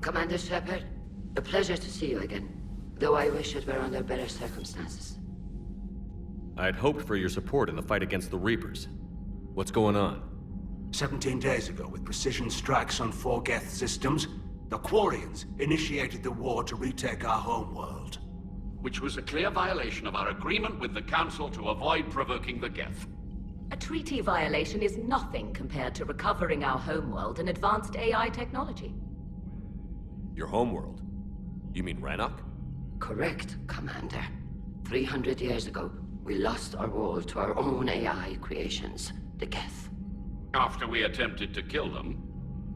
Commander Shepard, a pleasure to see you again. Though I wish it were under better circumstances. I had hoped for your support in the fight against the Reapers. What's going on? 17 days ago, with precision strikes on 4 Geth systems, the Quarians initiated the war to retake our homeworld. Which was a clear violation of our agreement with the Council to avoid provoking the Geth. A treaty violation is nothing compared to recovering our homeworld and advanced AI technology. Your homeworld? You mean Rannoch? Correct, Commander. 300 years ago, we lost our world to our own AI creations, the Geth. After we attempted to kill them.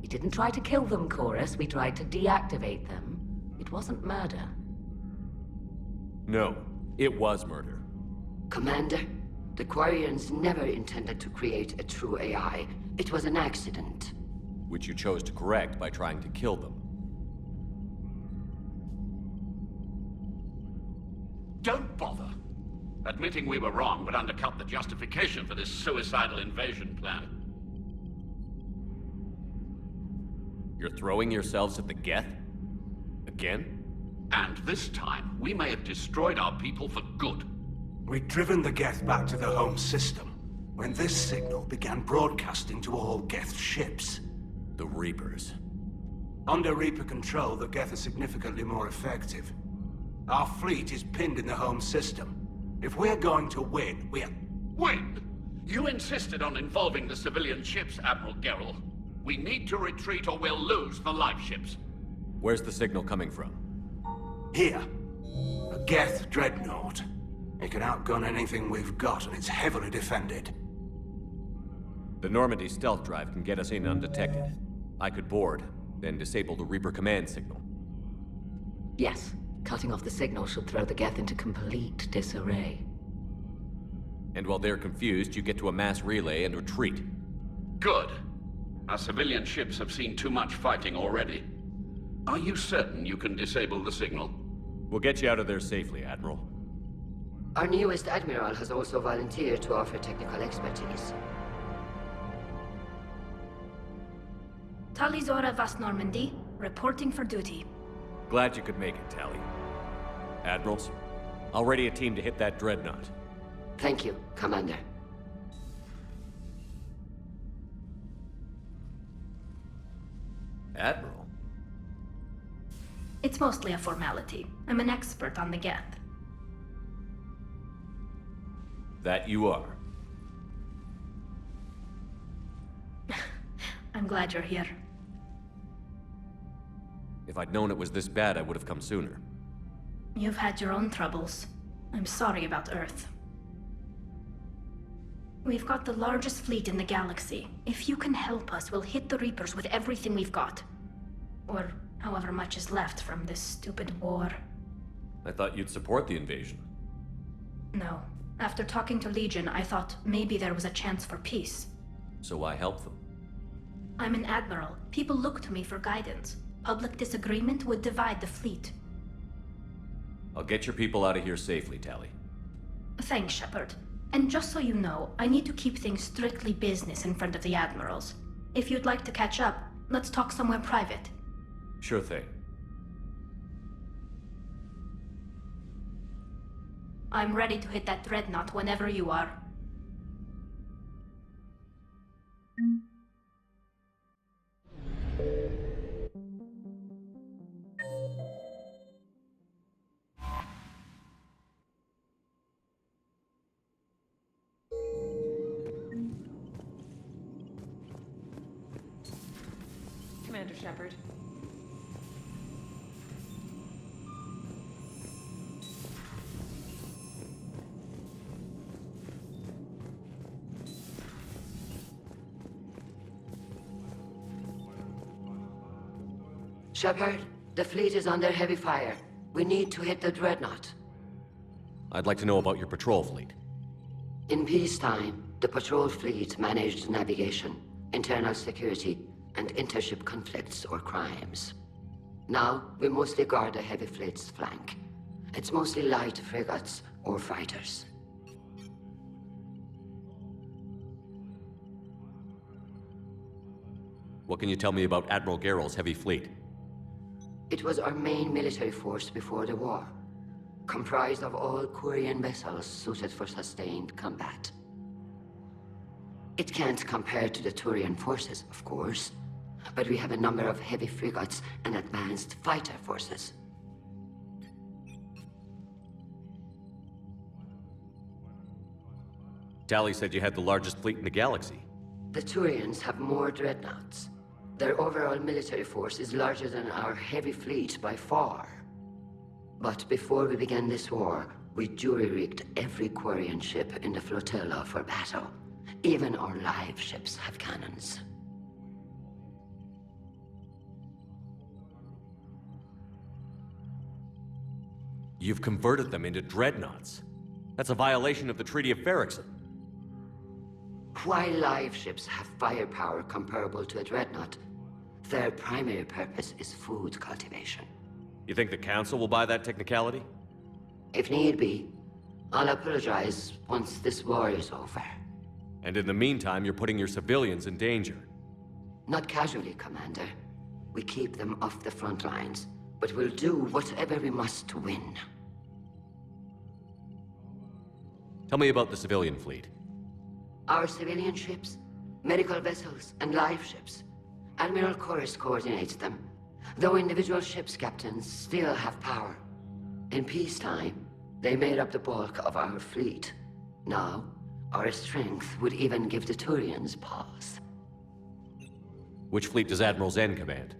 We didn't try to kill them, Chorus. We tried to deactivate them. It wasn't murder. No, it was murder. Commander, the Quarians never intended to create a true AI. It was an accident. Which you chose to correct by trying to kill them. Don't bother. Admitting we were wrong would undercut the justification for this suicidal invasion plan. You're throwing yourselves at the Geth? Again? And this time, we may have destroyed our people for good. We'd driven the Geth back to the home system, when this signal began broadcasting to all Geth ships. The Reapers. Under Reaper control, the Geth are significantly more effective. Our fleet is pinned in the home system. If we're going to win, Win? You insisted on involving the civilian ships, Admiral Gerrel. We need to retreat or we'll lose the live ships. Where's the signal coming from? Here. A Geth dreadnought. It can outgun anything we've got, and it's heavily defended. The Normandy stealth drive can get us in undetected. I could board, then disable the Reaper command signal. Yes, cutting off the signal should throw the Geth into complete disarray. And while they're confused, you get to a mass relay and retreat. Good. Our civilian ships have seen too much fighting already. Are you certain you can disable the signal? We'll get you out of there safely, Admiral. Our newest Admiral has also volunteered to offer technical expertise. Talizora Vast Normandy, reporting for duty. Glad you could make it, Tally. Admirals, I'll ready a team to hit that dreadnought. Thank you, Commander. Admiral? It's mostly a formality. I'm an expert on the Geth. That you are. I'm glad you're here. If I'd known it was this bad, I would have come sooner. You've had your own troubles. I'm sorry about Earth. We've got the largest fleet in the galaxy. If you can help us, we'll hit the Reapers with everything we've got. Or however much is left from this stupid war. I thought you'd support the invasion. No. After talking to Legion, I thought maybe there was a chance for peace. So why help them? I'm an admiral. People look to me for guidance. Public disagreement would divide the fleet. I'll get your people out of here safely, Tally. Thanks, Shepard. And just so you know, I need to keep things strictly business in front of the admirals. If you'd like to catch up, let's talk somewhere private. Sure thing. I'm ready to hit that dreadnought whenever you are. Commander Shepard. Shepard, the fleet is under heavy fire. We need to hit the dreadnought. I'd like to know about your patrol fleet. In peacetime, the patrol fleet managed navigation, internal security, and intership conflicts or crimes. Now, we mostly guard the heavy fleet's flank. It's mostly light frigates or fighters. What can you tell me about Admiral Gerrel's heavy fleet? It was our main military force before the war, comprised of all Quarian vessels suited for sustained combat. It can't compare to the Turian forces, of course, but we have a number of heavy frigates and advanced fighter forces. Tali said you had the largest fleet in the galaxy. The Turians have more dreadnoughts. Their overall military force is larger than our heavy fleet by far. But before we began this war, we jury-rigged every Quarian ship in the flotilla for battle. Even our live ships have cannons. You've converted them into dreadnoughts. That's a violation of the Treaty of Ferrixon. While live ships have firepower comparable to a dreadnought, their primary purpose is food cultivation. You think the Council will buy that technicality? If need be, I'll apologize once this war is over. And in the meantime, you're putting your civilians in danger. Not casually, Commander. We keep them off the front lines, but we'll do whatever we must to win. Tell me about the civilian fleet. Our civilian ships, medical vessels, and live ships. Admiral Chorus coordinates them, though individual ships' captains still have power. In peacetime, they made up the bulk of our fleet. Now, our strength would even give the Turians pause. Which fleet does Admiral Zen command?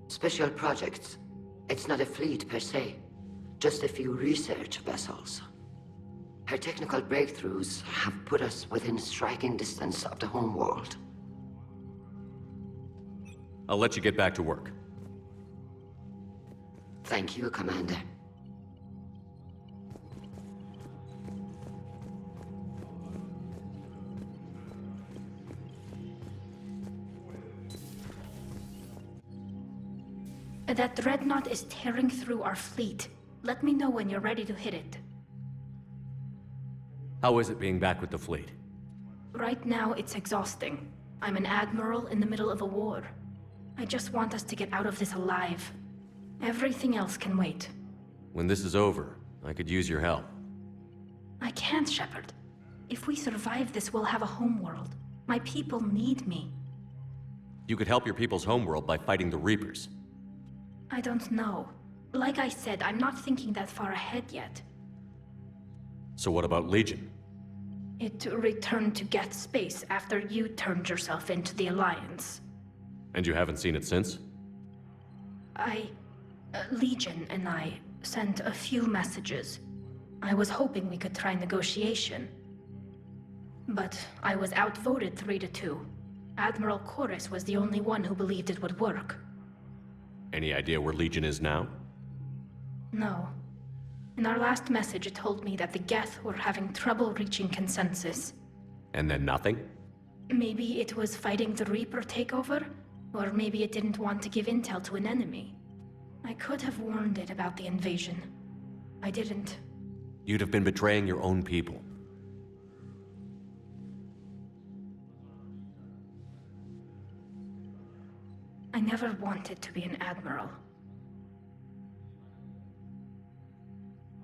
Special projects. It's not a fleet per se, just a few research vessels. Her technical breakthroughs have put us within striking distance of the homeworld. I'll let you get back to work. Thank you, Commander. That dreadnought is tearing through our fleet. Let me know when you're ready to hit it. How is it being back with the fleet? Right now, it's exhausting. I'm an admiral in the middle of a war. I just want us to get out of this alive. Everything else can wait. When this is over, I could use your help. I can't, Shepard. If we survive this, we'll have a homeworld. My people need me. You could help your people's homeworld by fighting the Reapers. I don't know. Like I said, I'm not thinking that far ahead yet. So what about Legion? It returned to Geth space after you turned yourself into the Alliance. And you haven't seen it since? Legion and I sent a few messages. I was hoping we could try negotiation. But I was outvoted 3-2. Admiral Chorus was the only one who believed it would work. Any idea where Legion is now? No. In our last message, it told me that the Geth were having trouble reaching consensus. And then nothing? Maybe it was fighting the Reaper takeover, or maybe it didn't want to give intel to an enemy. I could have warned it about the invasion. I didn't. You'd have been betraying your own people. I never wanted to be an admiral.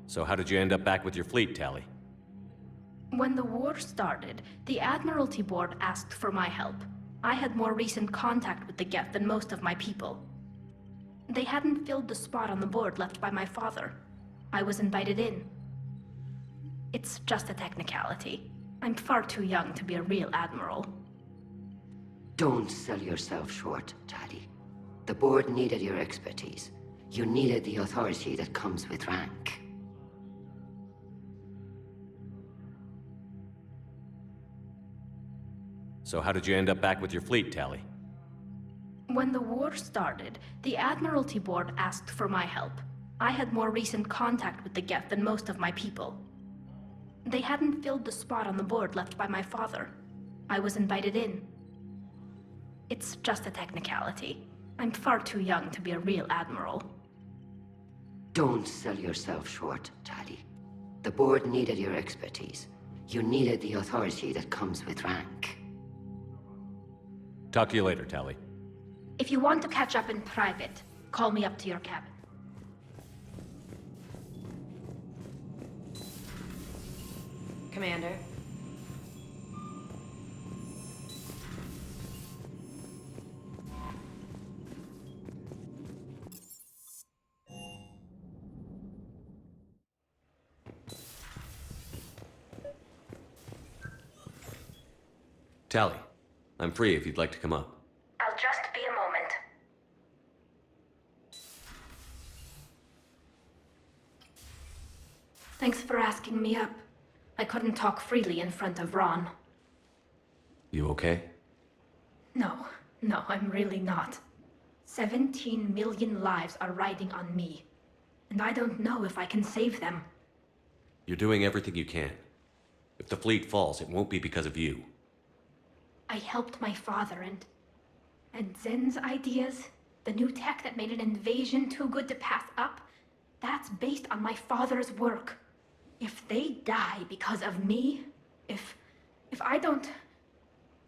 So how did you end up back with your fleet, Tali? When the war started, the Admiralty Board asked for my help. I had more recent contact with the Geth than most of my people. They hadn't filled the spot on the board left by my father. I was invited in. It's just a technicality. I'm far too young to be a real admiral. Don't sell yourself short, Tali. The board needed your expertise. You needed the authority that comes with rank. So how did you end up back with your fleet, Tali? When the war started, the Admiralty Board asked for my help. I had more recent contact with the Geth than most of my people. They hadn't filled the spot on the board left by my father. I was invited in. It's just a technicality. I'm far too young to be a real admiral. Don't sell yourself short, Tali. The board needed your expertise. You needed the authority that comes with rank. Talk to you later, Tali. If you want to catch up in private, call me up to your cabin. Commander. Tally, I'm free if you'd like to come up. I'll just be a moment. Thanks for asking me up. I couldn't talk freely in front of Ron. You okay? No, I'm really not. 17 million lives are riding on me, and I don't know if I can save them. You're doing everything you can. If the fleet falls, it won't be because of you. I helped my father and Zen's ideas, the new tech that made an invasion too good to pass up, that's based on my father's work. If they die because of me, if I don't...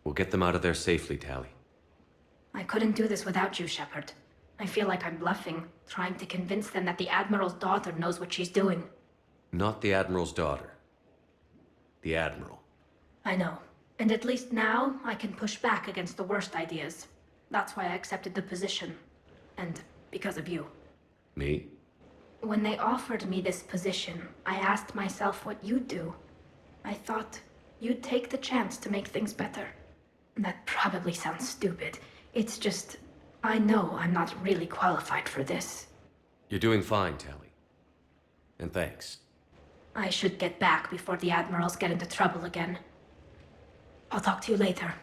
We'll get them out of there safely, Tally. I couldn't do this without you, Shepard. I feel like I'm bluffing, trying to convince them that the Admiral's daughter knows what she's doing. Not the Admiral's daughter. The Admiral. I know. And at least now, I can push back against the worst ideas. That's why I accepted the position. And because of you. Me? When they offered me this position, I asked myself what you'd do. I thought you'd take the chance to make things better. That probably sounds stupid. It's just, I know I'm not really qualified for this. You're doing fine, Tally. And thanks. I should get back before the Admirals get into trouble again. I'll talk to you later.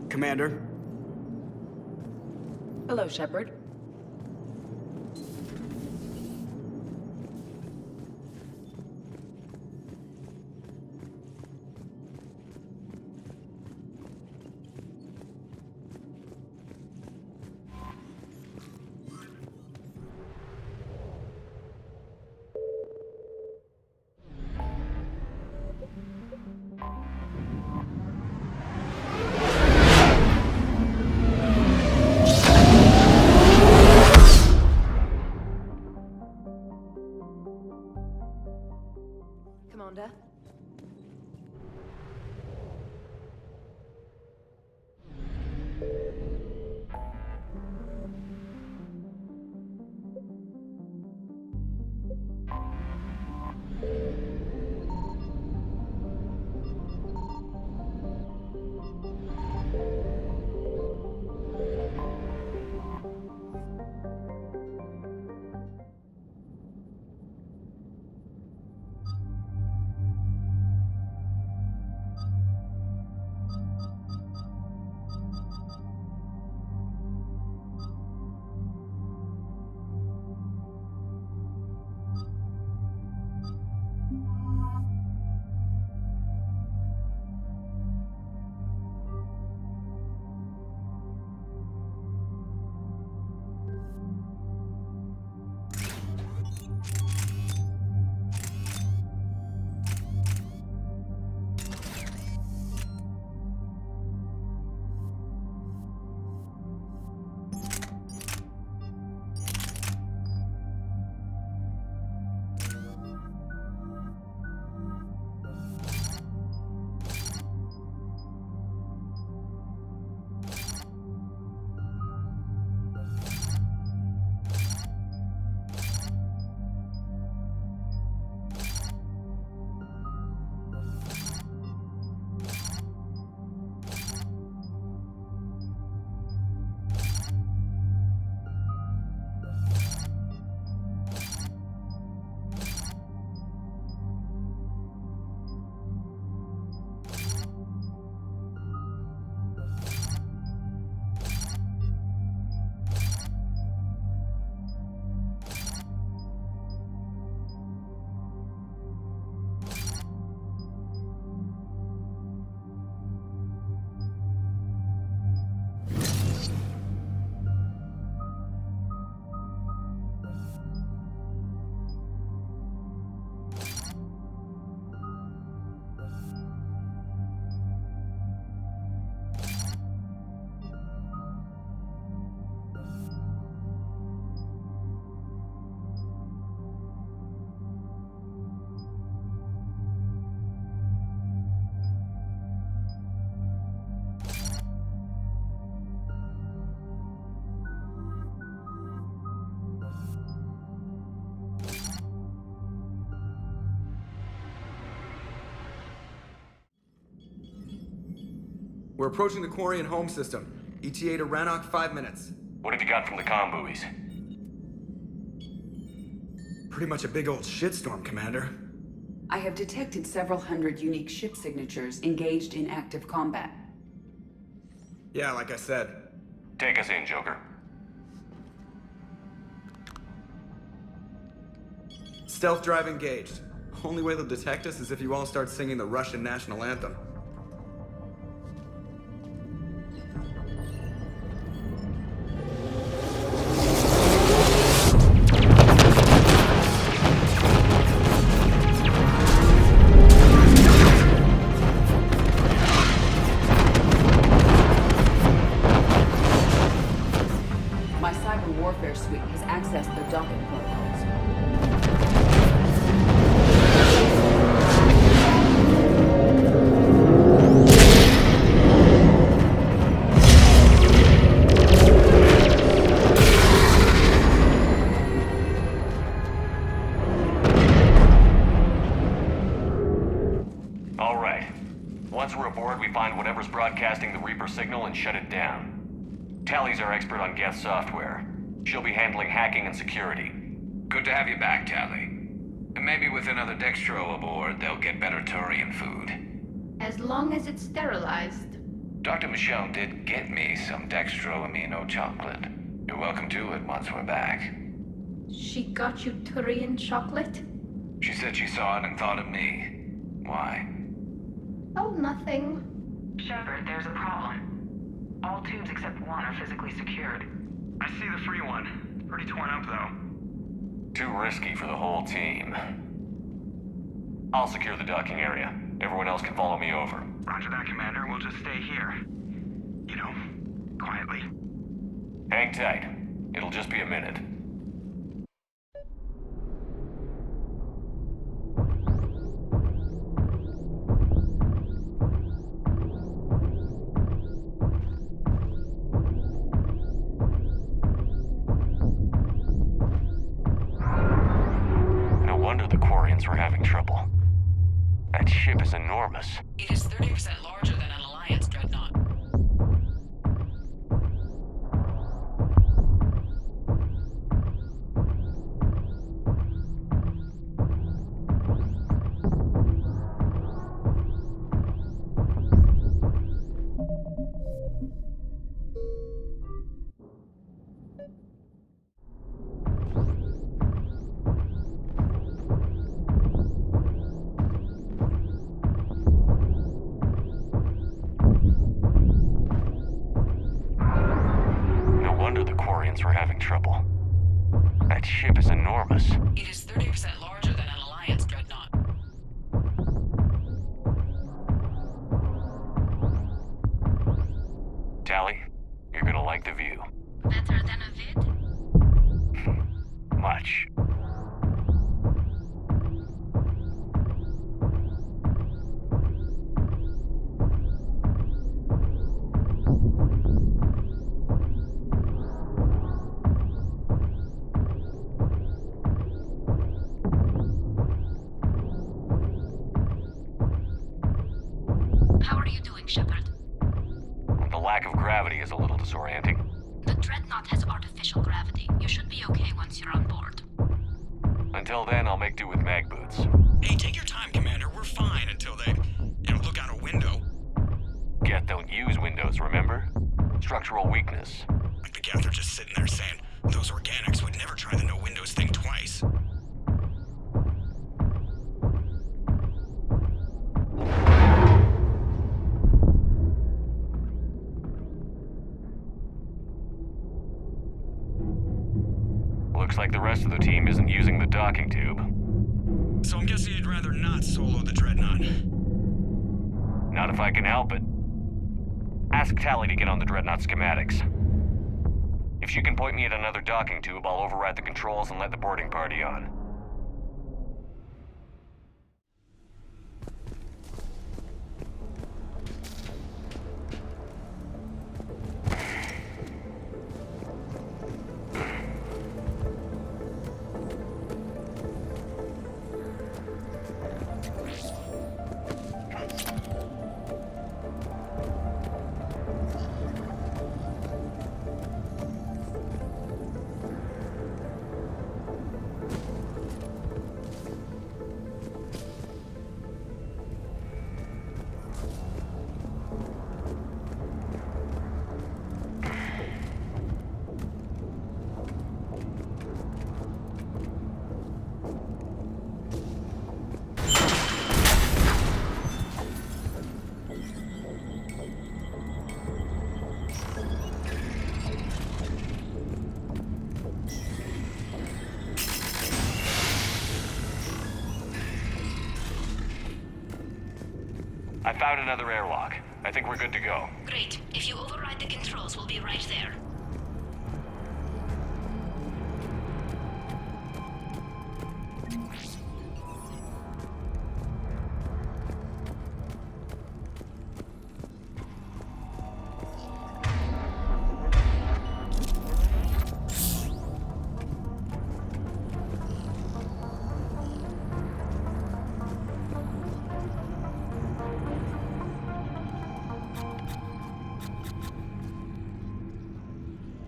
Commander. Hello, Shepard. Commander. We're approaching the Quarian home system. ETA to Rannoch, 5 minutes. What have you got from the comm buoys? Pretty much a big old shitstorm, Commander. I have detected several hundred unique ship signatures engaged in active combat. Yeah, like I said. Take us in, Joker. Stealth drive engaged. Only way they'll detect us is if you all start singing the Russian national anthem. My cyber warfare suite has accessed their docking protocols. All right. Once we're aboard, we find whatever's broadcasting the Reaper signal and shut it down. Tally's our expert on Geth software. She'll be handling hacking and security. Good to have you back, Tally. And maybe with another Dextro aboard, they'll get better Turian food. As long as it's sterilized. Dr. Michelle did get me some Dextro amino chocolate. You're welcome to it once we're back. She got you Turian chocolate? She said she saw it and thought of me. Why? Oh, nothing. Shepard, there's a problem. All tubes except one are physically secured. I see the free one. Pretty torn up, though. Too risky for the whole team. I'll secure the docking area. Everyone else can follow me over. Roger that, Commander. We'll just stay here. You know, quietly. Hang tight. It'll just be a minute. No wonder the Quarians were having trouble. That ship is enormous. It is 30% larger than an Alliance dreadnought. No wonder the Quarians were having trouble. That ship is enormous. It is 30% larger than an Alliance dreadnought. Tally, you're gonna like the view. Better than a vid? Much. How are you doing, Shepard? The lack of gravity is a little disorienting. The Dreadnought has artificial gravity. You should be okay once you're on board. Until then, I'll make do with mag boots. Hey, take your time, Commander. We're fine until they, look out a window. Geth don't use windows, remember? Structural weakness. Like the Geth are just sitting there saying, those organics would never try the no windows thing twice. Looks like the rest of the team isn't using the docking tube. So I'm guessing you'd rather not solo the Dreadnought. Not if I can help it. Ask Tally to get on the Dreadnought schematics. If she can point me at another docking tube, I'll override the controls and let the boarding party on. I found another airlock. I think we're good to go. Great. If you override the controls, we'll be right there.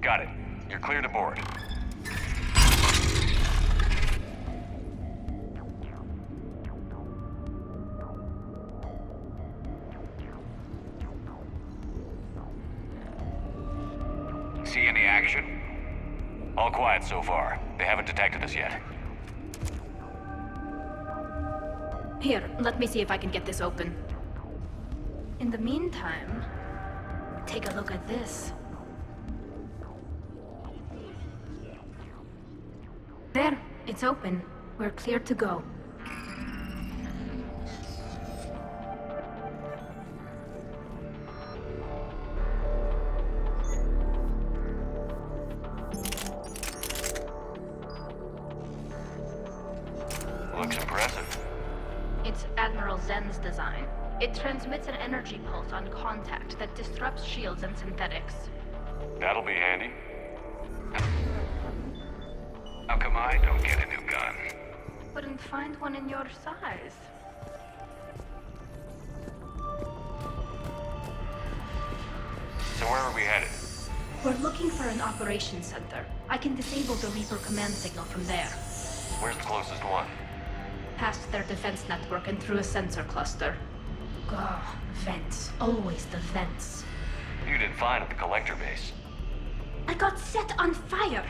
Got it. You're clear to board. See any action? All quiet so far. They haven't detected us yet. Here, let me see if I can get this open. In the meantime, take a look at this. There, it's open. We're clear to go. Looks impressive. It's Admiral Zen's design. It transmits an energy pulse on contact that disrupts shields and synthetics. That'll be handy. How come I don't get a new gun? Couldn't find one in your size. So where are we headed? We're looking for an operations center. I can disable the Reaper command signal from there. Where's the closest one? Past their defense network and through a sensor cluster. Oh, vents. Always the vents. You did fine at the collector base. I got set on fire!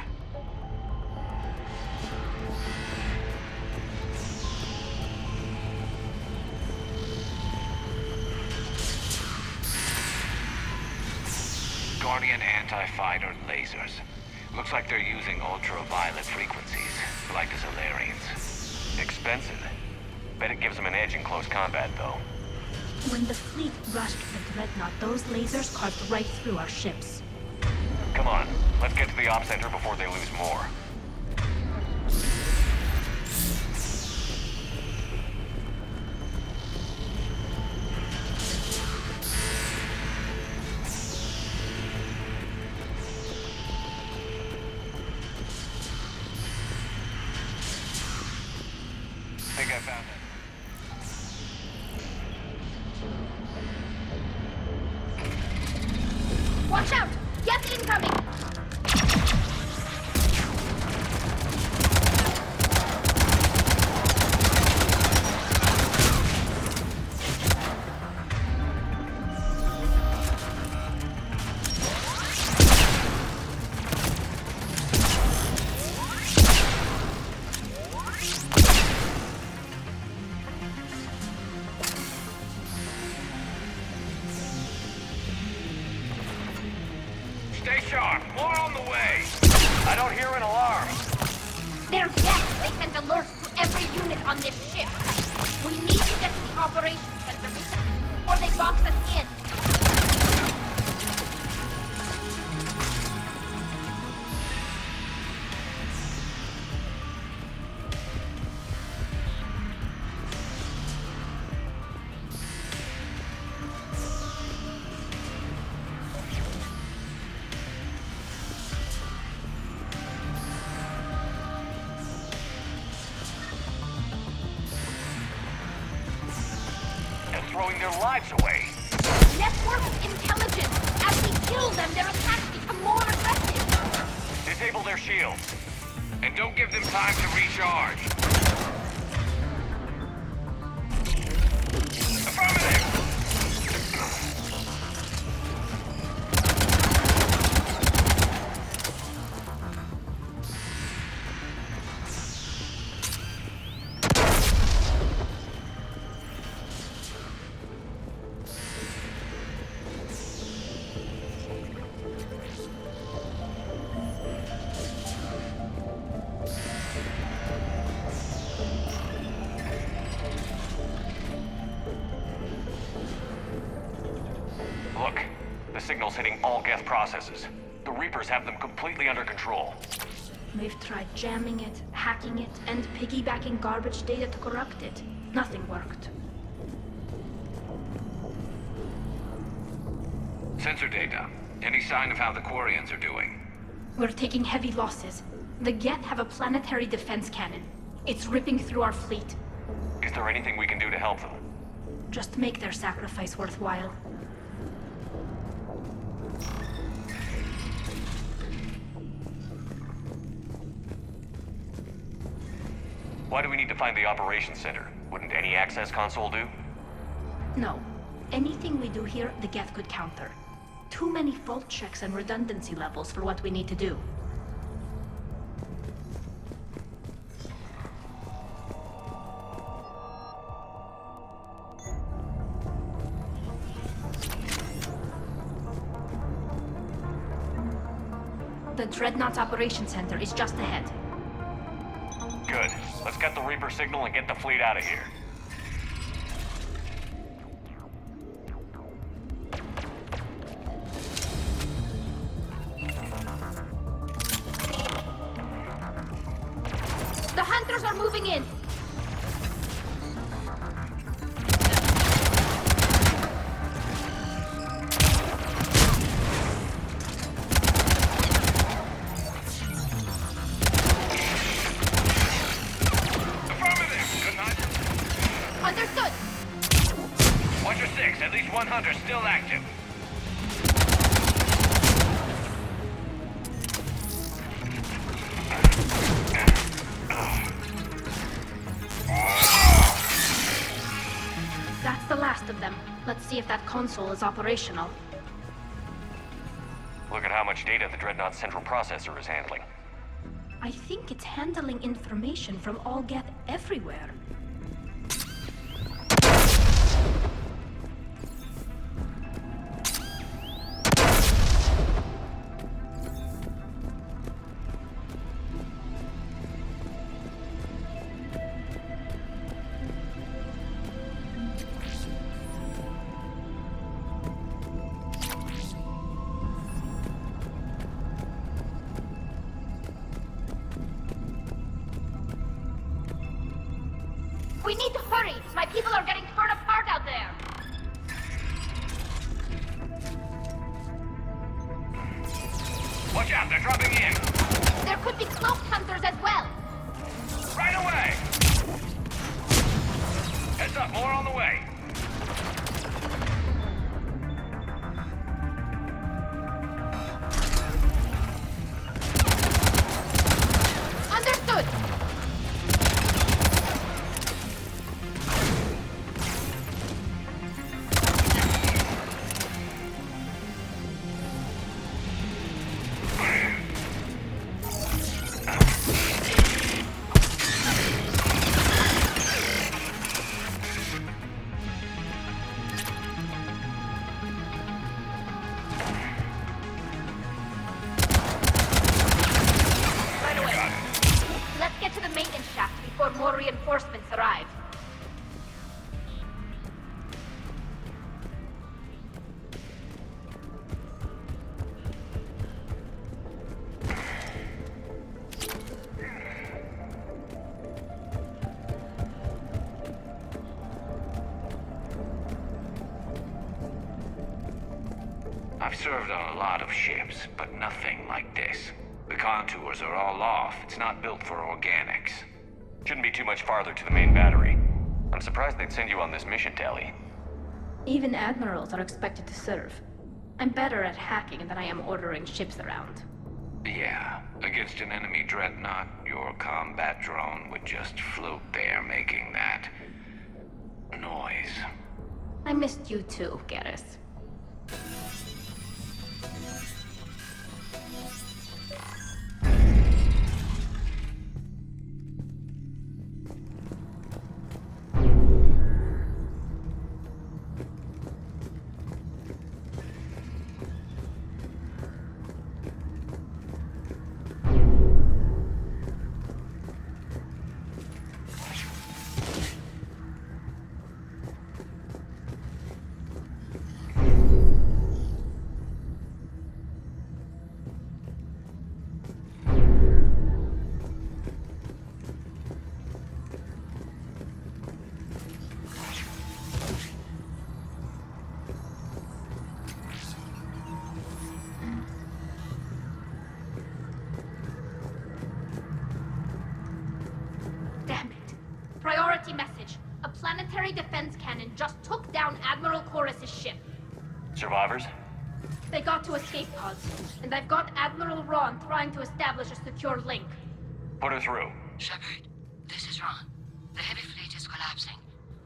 Guardian anti-fighter lasers. Looks like they're using ultraviolet frequencies, like the Solarians. Expensive. Bet it gives them an edge in close combat, though. When the fleet rushed the Dreadnought, those lasers carved right through our ships. Come on, let's get to the op center before they lose more. I think I found it. Watch out! Yes, incoming! Stay sharp. More on the way. I don't hear an alarm. They're dead! They sent alerts to every unit on this ship! We need to get to the operations center or they box us in! They're throwing their lives away. Network intelligence! As we kill them, their attacks become more aggressive! Disable their shields. And don't give them time to recharge. Affirmative! signals hitting all Geth processes. The Reapers have them completely under control. We've tried jamming it, hacking it, and piggybacking garbage data to corrupt it. Nothing worked. Sensor data. Any sign of how the Quarians are doing? We're taking heavy losses. The Geth have a planetary defense cannon. It's ripping through our fleet. Is there anything we can do to help them? Just make their sacrifice worthwhile. Why do we need to find the operations center? Wouldn't any access console do? No. Anything we do here, the Geth could counter. Too many fault checks and redundancy levels for what we need to do. The Dreadnought's Operations Center is just ahead. Good. Let's get the Reaper signal and get the fleet out of here. The Hunters are moving in! Understood! Watch your 6, at least one hunter still active. That's the last of them. Let's see if that console is operational. Look at how much data the Dreadnought's central processor is handling. I think it's handling information from all Geth everywhere. We need to hurry! My people are getting torn apart out there! Watch out, they're dropping in. There could be cloaked hunters as well! Right away! Heads up, more on the way. Understood! Let's get to the maintenance shaft before more reinforcements arrive. I've served on a lot of ships, but nothing like this. The contours are all off. It's not built for organics. Shouldn't be too much farther to the main battery. I'm surprised they'd send you on this mission, Tali. Even admirals are expected to serve. I'm better at hacking than I am ordering ships around. Yeah, against an enemy dreadnought, your combat drone would just float there making that noise. I missed you too, Garrus. priority message. A planetary defense cannon just took down Admiral Chorus's ship. Survivors? They got to escape pods, and I've got Admiral Ron trying to establish a secure link. Put her through. Shepard, this is Ron. The heavy fleet is collapsing.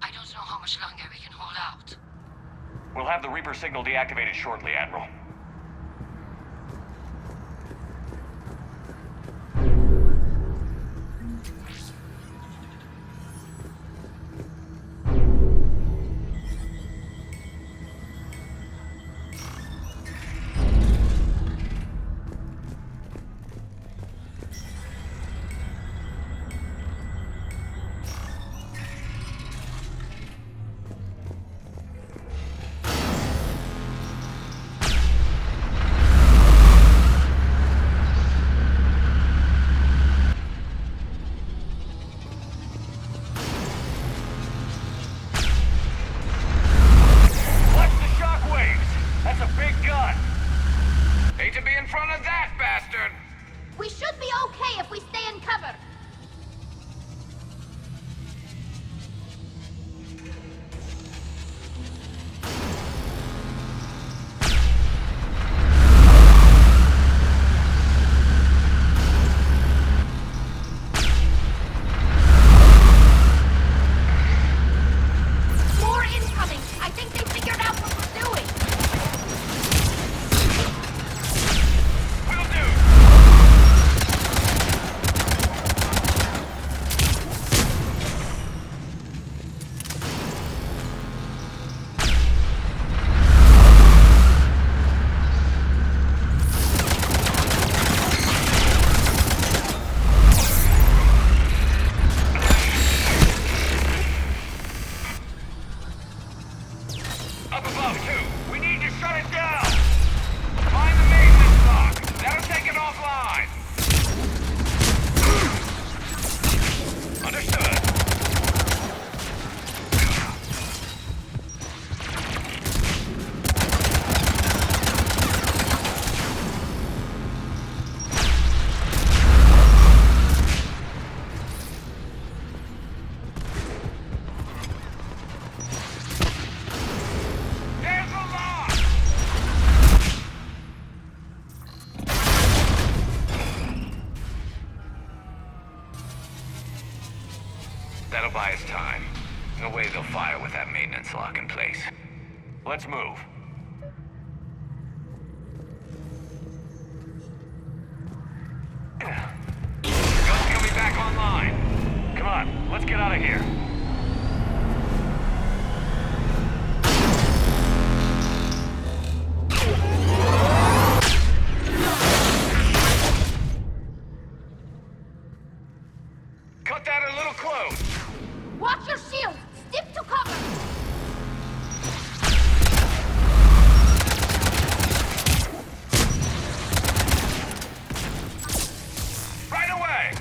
I don't know how much longer we can hold out. We'll have the Reaper signal deactivated shortly, Admiral. We should be okay if we stay in cover. More incoming! I think they figured out what we're doing! Will do! Up above, too. We need to shut it down. Find the maintenance lock. That'll take it offline. Understood. There's the lock. That'll buy us time. No way they'll fire with that maintenance lock in place. Let's move. Guns coming back online. Come on, let's get out of here. Cut that a little close. Watch your shield! Stick to cover! Right away!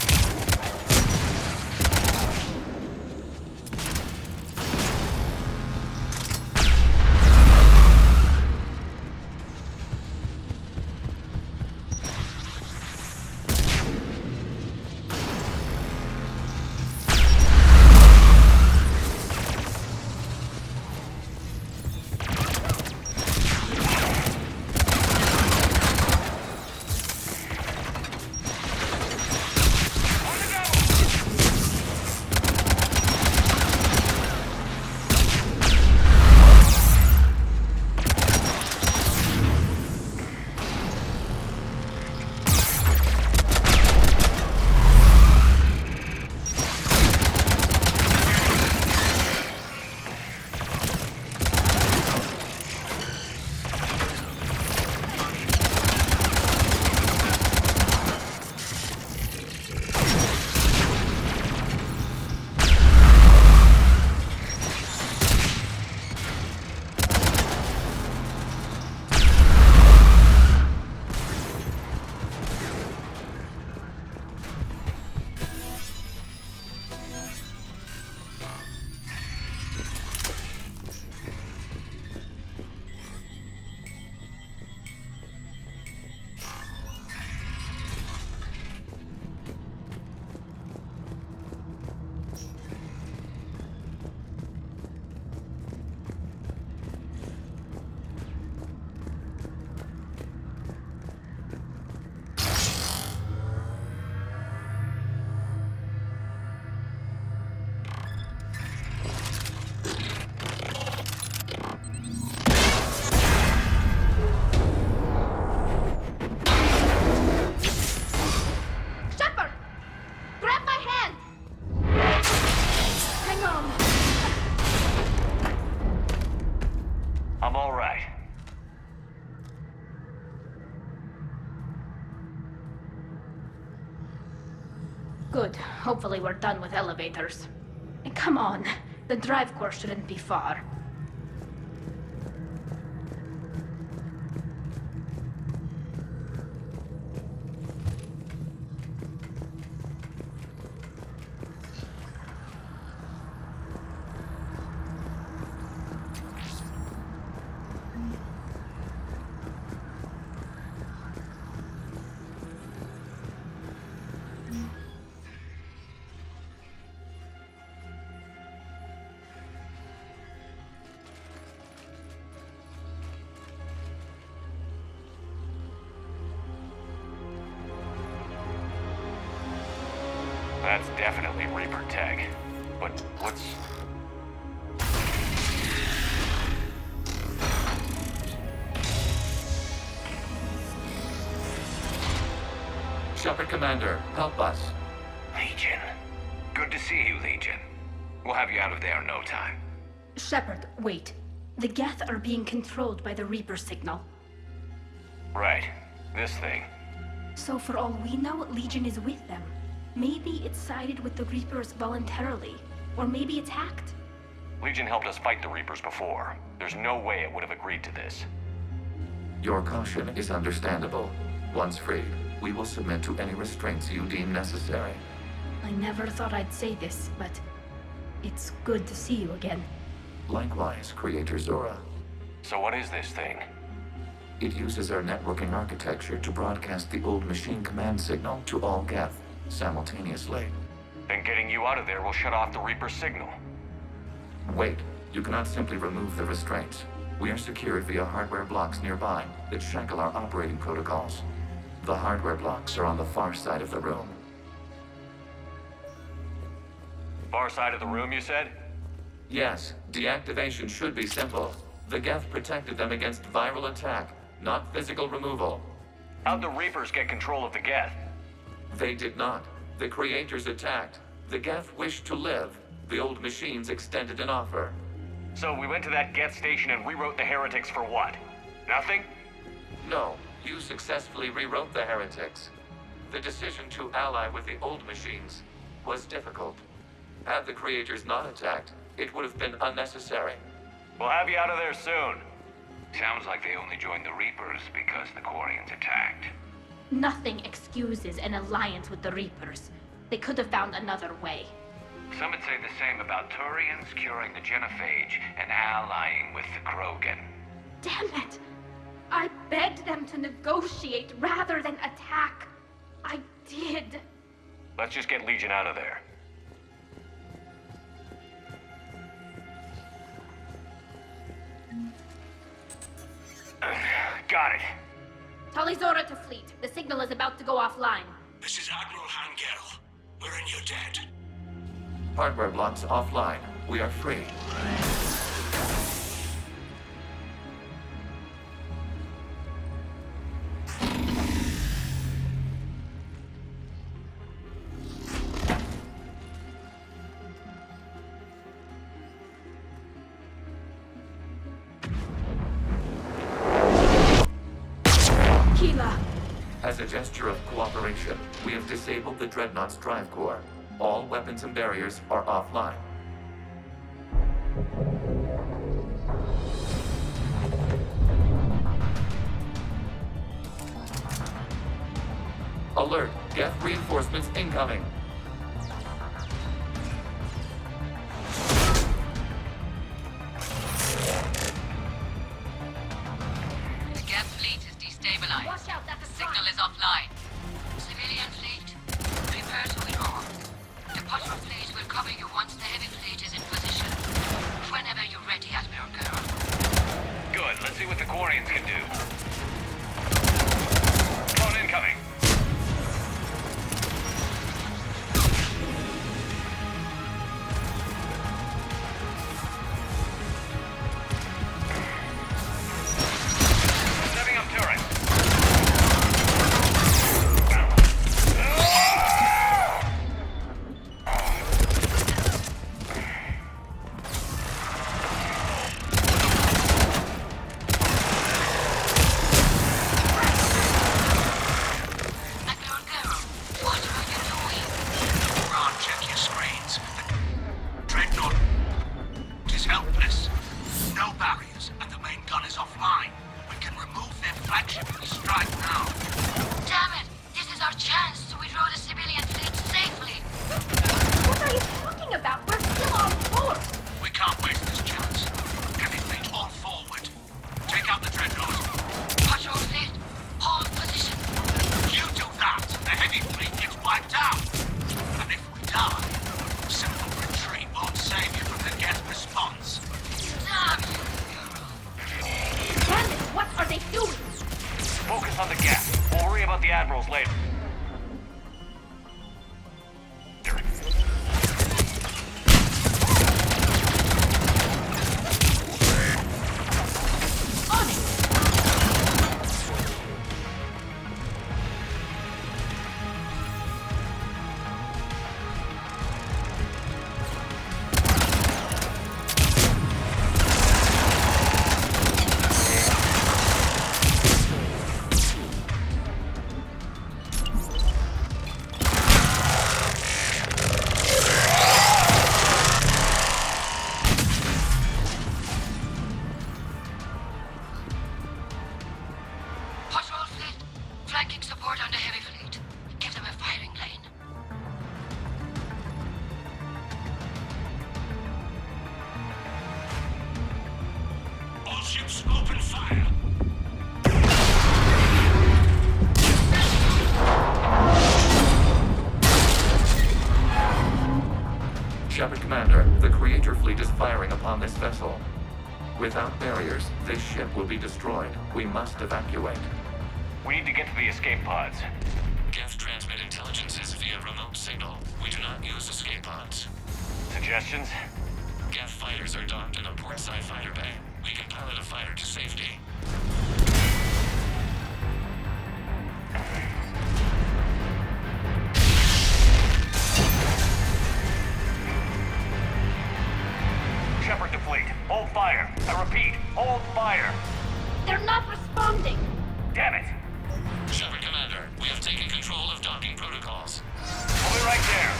Hopefully we're done with elevators. And come on, the drive course shouldn't be far. That's definitely Reaper tech. But what's... Shepard Commander, help us. Legion. Good to see you, Legion. We'll have you out of there in no time. Shepard, wait. The Geth are being controlled by the Reaper signal. Right. This thing. So for all we know, Legion is with them. Maybe it sided with the Reapers voluntarily. Or maybe it's hacked. Legion helped us fight the Reapers before. There's no way it would have agreed to this. Your caution is understandable. Once freed, we will submit to any restraints you deem necessary. I never thought I'd say this, but it's good to see you again. Likewise, Creator Zora. So what is this thing? It uses our networking architecture to broadcast the old machine command signal to all Geth simultaneously. Then getting you out of there will shut off the Reaper signal. Wait, you cannot simply remove the restraints. We are secured via hardware blocks nearby that shackle our operating protocols. The hardware blocks are on the far side of the room. Far side of the room, you said? Yes, deactivation should be simple. The Geth protected them against viral attack, not physical removal. How'd the Reapers get control of the Geth? They did not. The Creators attacked. The Geth wished to live. The old machines extended an offer. So we went to that Geth station and rewrote the heretics for what? Nothing? No, you successfully rewrote the heretics. The decision to ally with the old machines was difficult. Had the Creators not attacked, it would have been unnecessary. We'll have you out of there soon. Sounds like they only joined the Reapers because the Quarians attacked. Nothing excuses an alliance with the Reapers. They could have found another way. Some would say the same about Turians curing the genophage and allying with the Krogan. Damn it! I begged them to negotiate rather than attack. I did. Let's just get Legion out of there. Got it. Talizora to fleet. The signal is about to go offline. This is Admiral Hangel. We're in your debt. Hardware blocks offline. We are free. As a gesture of cooperation, we have disabled the Dreadnought's drive core. All weapons and barriers are offline. Alert! Geth reinforcements incoming! The Geth fleet is destabilized. Watch out, that's a Signal is offline. Civilian fleet, prepare to withdraw. The patrol fleet will cover you once the heavy fleet is in position. Whenever you're ready, Admiral Girl. Good. Let's see what the Quarians can do. Phone incoming. Admiral's later. Patrol fleet, flanking support on the heavy fleet. Give them a firing lane. All ships open fire. Shepard Commander, the Creator fleet is firing upon this vessel. Without barriers, this ship will be destroyed. We must evacuate. We need to get to the escape pods. Geth transmit intelligences via remote signal. We do not use escape pods. Suggestions? Geth fighters are docked in a portside fighter bay. We can pilot a fighter to safety. Shepard to fleet. Hold fire. I repeat, hold fire. They're not responding! Damn it. Shepard Commander, we have taken control of docking protocols. We'll be right there.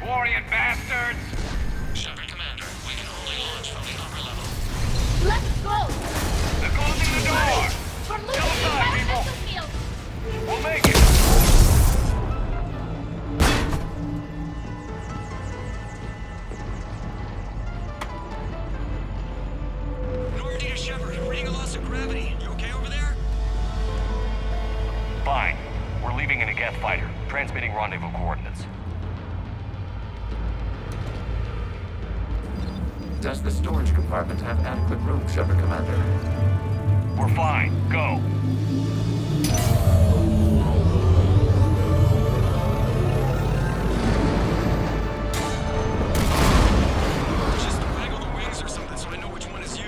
Glorian bastards! Shepard Commander, we can only launch from the upper level. Let's go! They're closing the door! We're losing Outside, the people! missile field! We'll make it! Normandy to Shepard, reading a loss of gravity. You okay over there? Fine. We're leaving in a Geth fighter, transmitting rendezvous coordinates. Does the storage compartment have adequate room, Shepard Commander? We're fine. Go. Just waggle the wings or something so I know which one is you.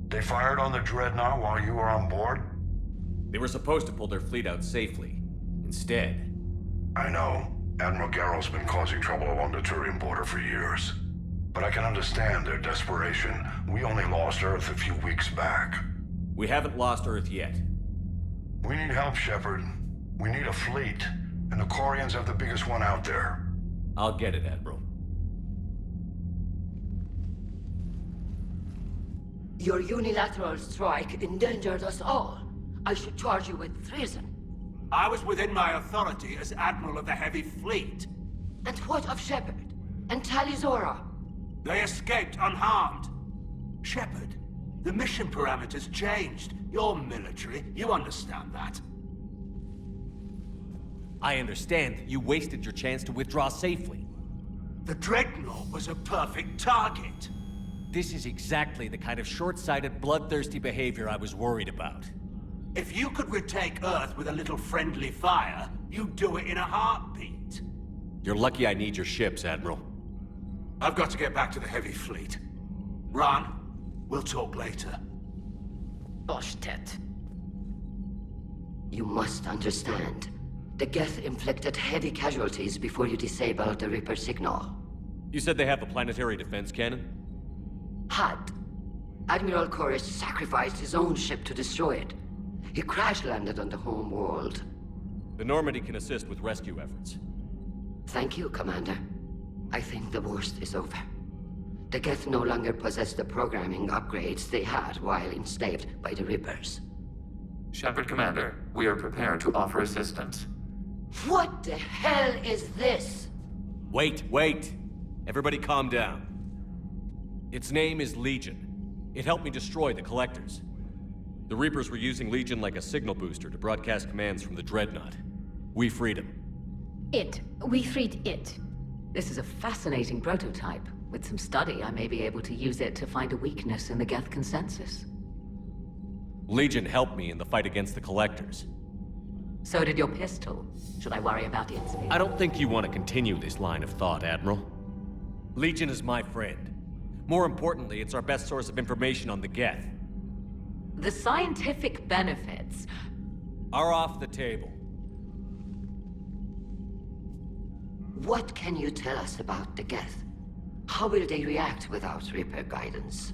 They fired on the Dreadnought while you were on board? They were supposed to pull their fleet out safely. Instead... I know. Admiral Garrow's been causing trouble along the Turian border for years. But I can understand their desperation. We only lost Earth a few weeks back. We haven't lost Earth yet. We need help, Shepard. We need a fleet. And the Quarians have the biggest one out there. I'll get it, Admiral. Your unilateral strike endangered us all. I should charge you with treason. I was within my authority as Admiral of the Heavy Fleet. And what of Shepard? And Talizora? They escaped unharmed. Shepard, the mission parameters changed. You're military, you understand that. I understand that you wasted your chance to withdraw safely. The Dreadnought was a perfect target. This is exactly the kind of short-sighted, bloodthirsty behavior I was worried about. If you could retake Earth with a little friendly fire, you'd do it in a heartbeat. You're lucky I need your ships, Admiral. I've got to get back to the Heavy Fleet. Ron, we'll talk later. Bullshit. You must understand. The Geth inflicted heavy casualties before you disabled the Reaper signal. You said they have a planetary defense cannon? Had. Admiral Koris sacrificed his own ship to destroy it. He crash-landed on the home world. The Normandy can assist with rescue efforts. Thank you, Commander. I think the worst is over. The Geth no longer possess the programming upgrades they had while enslaved by the Reapers. Shepard, Commander, we are prepared to offer assistance. What the hell is this? Wait! Everybody calm down. Its name is Legion. It helped me destroy the Collectors. The Reapers were using Legion like a signal booster to broadcast commands from the Dreadnought. We freed him. We freed it. This is a fascinating prototype. With some study, I may be able to use it to find a weakness in the Geth consensus. Legion helped me in the fight against the Collectors. So did your pistol. Should I worry about its speed? I don't think you want to continue this line of thought, Admiral. Legion is my friend. More importantly, it's our best source of information on the Geth. The scientific benefits are off the table. What can you tell us about the Geth? How will they react without Reaper guidance?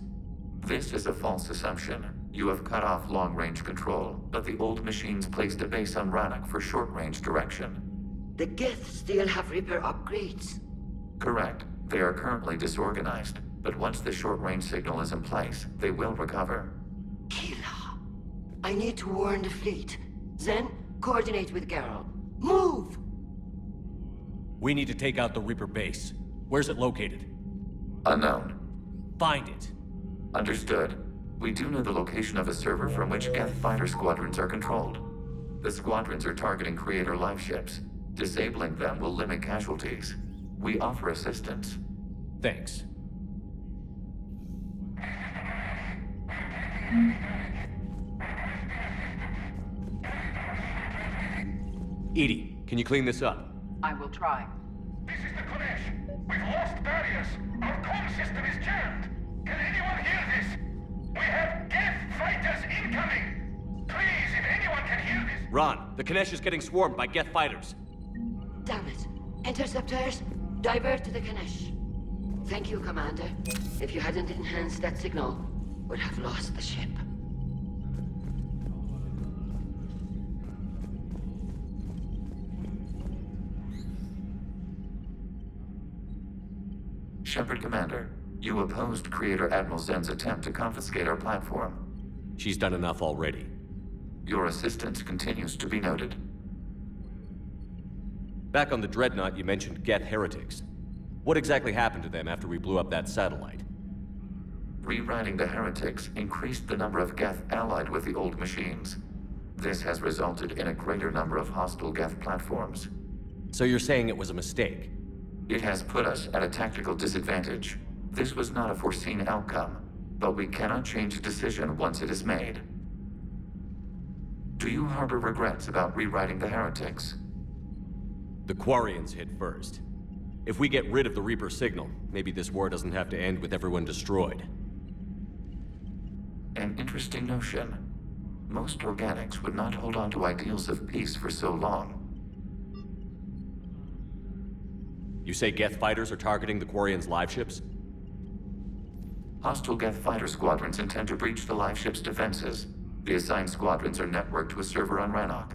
This is a false assumption. You have cut off long-range control, but the old machines placed a base on Rannoch for short-range direction. The Geth still have Reaper upgrades? Correct. They are currently disorganized, but once the short-range signal is in place, they will recover. Kila, I need to warn the fleet. Then, coordinate with Geralt. Move! We need to take out the Reaper base. Where's it located? Unknown. Find it. Understood. We do know the location of a server from which Geth fighter squadrons are controlled. The squadrons are targeting Creator live ships. Disabling them will limit casualties. We offer assistance. Thanks. Edie, can you clean this up? I will try. This is the Kodesh. We've lost barriers. Our comm system is jammed. Can anyone hear this? We have Geth fighters incoming. Please, if anyone can hear this. Ron, the Kanesh is getting swarmed by Geth fighters. Damn it. Interceptors, divert to the Kanesh. Thank you, Commander. If you hadn't enhanced that signal, we'd have lost the ship. Shepard, Commander, you opposed Creator Admiral Zen's attempt to confiscate our platform. She's done enough already. Your assistance continues to be noted. Back on the Dreadnought, you mentioned Geth heretics. What exactly happened to them after we blew up that satellite? Rewriting the heretics increased the number of Geth allied with the old machines. This has resulted in a greater number of hostile Geth platforms. So you're saying it was a mistake? It has put us at a tactical disadvantage. This was not a foreseen outcome, but we cannot change a decision once it is made. Do you harbor regrets about rewriting the heretics? The Quarians hit first. If we get rid of the Reaper signal, maybe this war doesn't have to end with everyone destroyed. An interesting notion. Most organics would not hold on to ideals of peace for so long. You say Geth fighters are targeting the Quarians' live ships? Hostile Geth fighter squadrons intend to breach the live ship's defenses. The assigned squadrons are networked to a server on Rannoch.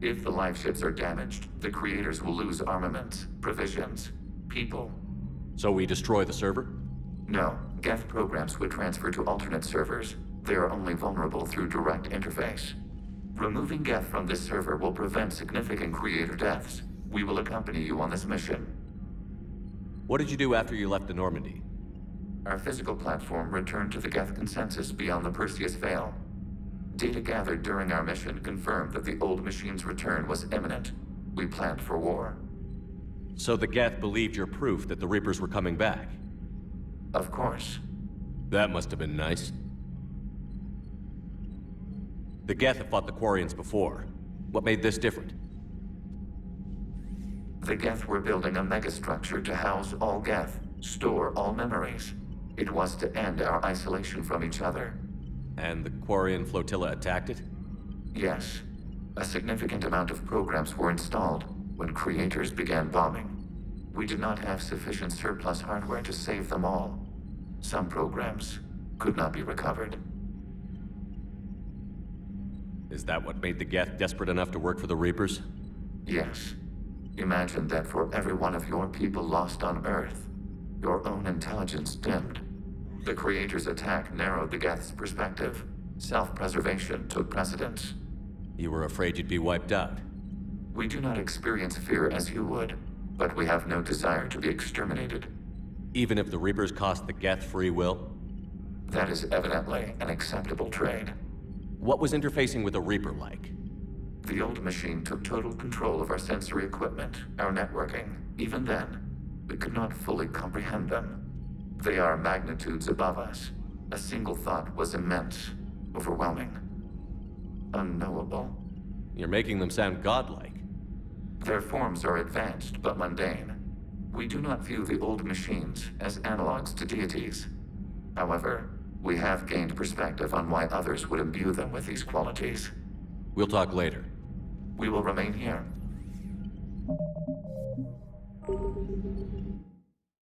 If the live ships are damaged, the Creators will lose armaments, provisions, people. So we destroy the server? No. Geth programs would transfer to alternate servers. They are only vulnerable through direct interface. Removing Geth from this server will prevent significant Creator deaths. We will accompany you on this mission. What did you do after you left the Normandy? Our physical platform returned to the Geth consensus beyond the Perseus Veil. Data gathered during our mission confirmed that the old machine's return was imminent. We planned for war. So the Geth believed your proof that the Reapers were coming back? Of course. That must have been nice. The Geth have fought the Quarians before. What made this different? The Geth were building a megastructure to house all Geth, store all memories. It was to end our isolation from each other. And the Quarian flotilla attacked it? Yes. A significant amount of programs were installed when Creators began bombing. We did not have sufficient surplus hardware to save them all. Some programs could not be recovered. Is that what made the Geth desperate enough to work for the Reapers? Yes. Imagine that for every one of your people lost on Earth, your own intelligence dimmed. The Creator's attack narrowed the Geth's perspective. Self-preservation took precedence. You were afraid you'd be wiped out. We do not experience fear as you would, but we have no desire to be exterminated. Even if the Reapers cost the Geth free will? That is evidently an acceptable trade. What was interfacing with a Reaper like? The old machine took total control of our sensory equipment, our networking. Even then, we could not fully comprehend them. They are magnitudes above us. A single thought was immense, overwhelming, unknowable. You're making them sound godlike. Their forms are advanced but mundane. We do not view the old machines as analogs to deities. However, we have gained perspective on why others would imbue them with these qualities. We'll talk later. We will remain here.